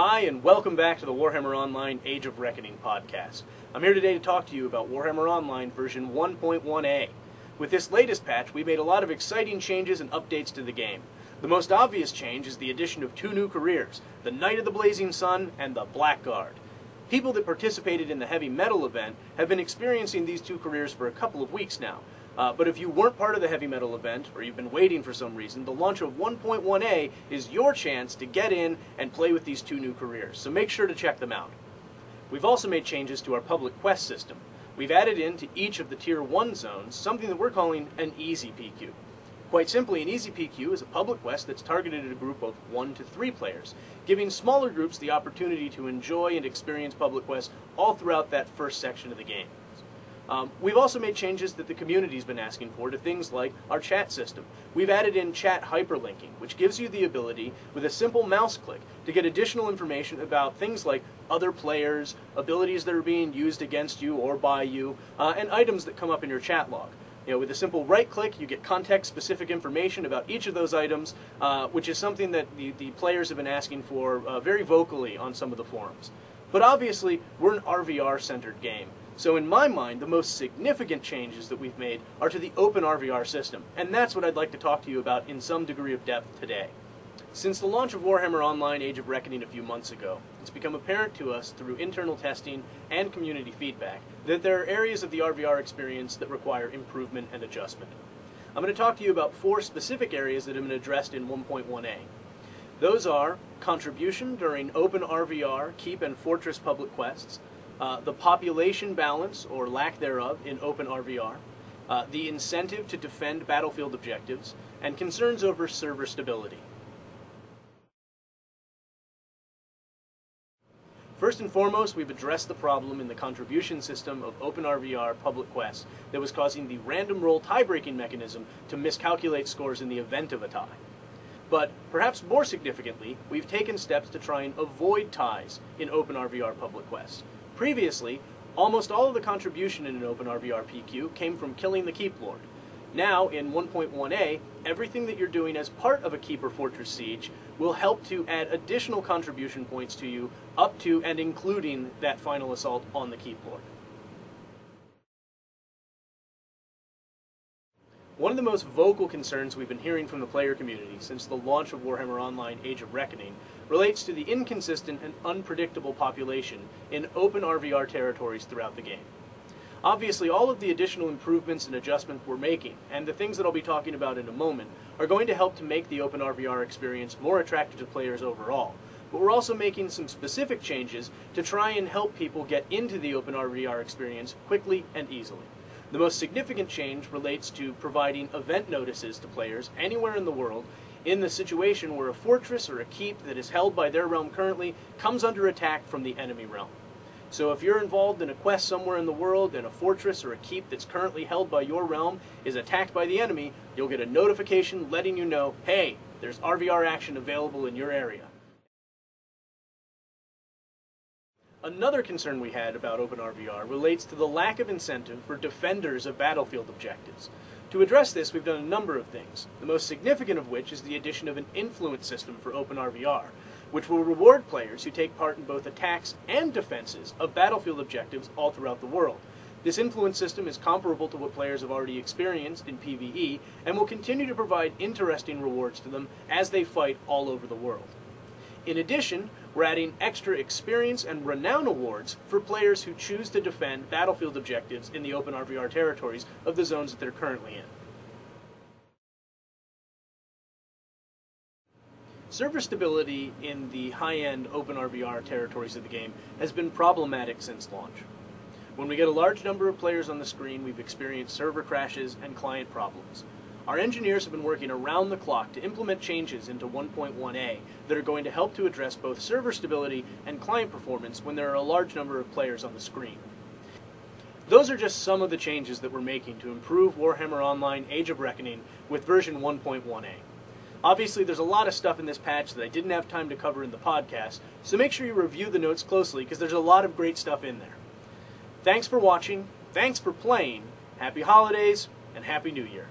Hi, and welcome back to the Warhammer Online Age of Reckoning podcast. I'm here today to talk to you about Warhammer Online version 1.1a. With this latest patch, we made a lot of exciting changes and updates to the game. The most obvious change is the addition of two new careers, the Knight of the Blazing Sun and the Blackguard. People that participated in the Heavy Metal event have been experiencing these two careers for a couple of weeks now. But if you weren't part of the Heavy Metal event, or you've been waiting for some reason, the launch of 1.1a is your chance to get in and play with these two new careers, so make sure to check them out. We've also made changes to our public quest system. We've added into each of the Tier 1 zones something that we're calling an Easy PQ. Quite simply, an Easy PQ is a public quest that's targeted at a group of 1 to 3 players, giving smaller groups the opportunity to enjoy and experience public quests all throughout that first section of the game. We've also made changes that the community's been asking for to things like our chat system. We've added in chat hyperlinking, which gives you the ability, with a simple mouse click, to get additional information about things like other players, abilities that are being used against you or by you, and items that come up in your chat log. With a simple right click, you get context-specific information about each of those items, which is something that the players have been asking for very vocally on some of the forums. But obviously, we're an RvR-centered game. So in my mind, the most significant changes that we've made are to the Open RvR system, and that's what I'd like to talk to you about in some degree of depth today. Since the launch of Warhammer Online Age of Reckoning a few months ago, it's become apparent to us through internal testing and community feedback that there are areas of the RvR experience that require improvement and adjustment. I'm going to talk to you about 4 specific areas that have been addressed in 1.1a. Those are contribution during Open RvR, Keep and Fortress public quests, the population balance, or lack thereof, in Open RvR, the incentive to defend battlefield objectives, and concerns over server stability. First and foremost, we've addressed the problem in the contribution system of Open RvR public quests that was causing the random roll tie-breaking mechanism to miscalculate scores in the event of a tie. But perhaps more significantly, we've taken steps to try and avoid ties in Open RvR public quests. Previously, almost all of the contribution in an Open RvR PQ came from killing the Keep Lord. Now, in 1.1a, everything that you're doing as part of a Keep or Fortress siege will help to add additional contribution points to you, up to and including that final assault on the Keep Lord. One of the most vocal concerns we've been hearing from the player community since the launch of Warhammer Online Age of Reckoning relates to the inconsistent and unpredictable population in Open RvR territories throughout the game. Obviously, all of the additional improvements and adjustments we're making, and the things that I'll be talking about in a moment, are going to help to make the Open RvR experience more attractive to players overall. But we're also making some specific changes to try and help people get into the Open RvR experience quickly and easily. The most significant change relates to providing event notices to players anywhere in the world in the situation where a fortress or a keep that is held by their realm currently comes under attack from the enemy realm. So if you're involved in a quest somewhere in the world and a fortress or a keep that's currently held by your realm is attacked by the enemy, you'll get a notification letting you know, hey, there's RvR action available in your area. Another concern we had about Open RvR relates to the lack of incentive for defenders of battlefield objectives. To address this, we've done a number of things, the most significant of which is the addition of an influence system for Open RvR, which will reward players who take part in both attacks and defenses of battlefield objectives all throughout the world. This influence system is comparable to what players have already experienced in PvE, and will continue to provide interesting rewards to them as they fight all over the world. In addition, we're adding extra experience and renown awards for players who choose to defend battlefield objectives in the Open RvR territories of the zones that they're currently in. Server stability in the high-end Open RvR territories of the game has been problematic since launch. When we get a large number of players on the screen, we've experienced server crashes and client problems. Our engineers have been working around the clock to implement changes into 1.1a that are going to help to address both server stability and client performance when there are a large number of players on the screen. Those are just some of the changes that we're making to improve Warhammer Online Age of Reckoning with version 1.1a. Obviously, there's a lot of stuff in this patch that I didn't have time to cover in the podcast, so make sure you review the notes closely because there's a lot of great stuff in there. Thanks for watching, thanks for playing, happy holidays, and Happy New Year.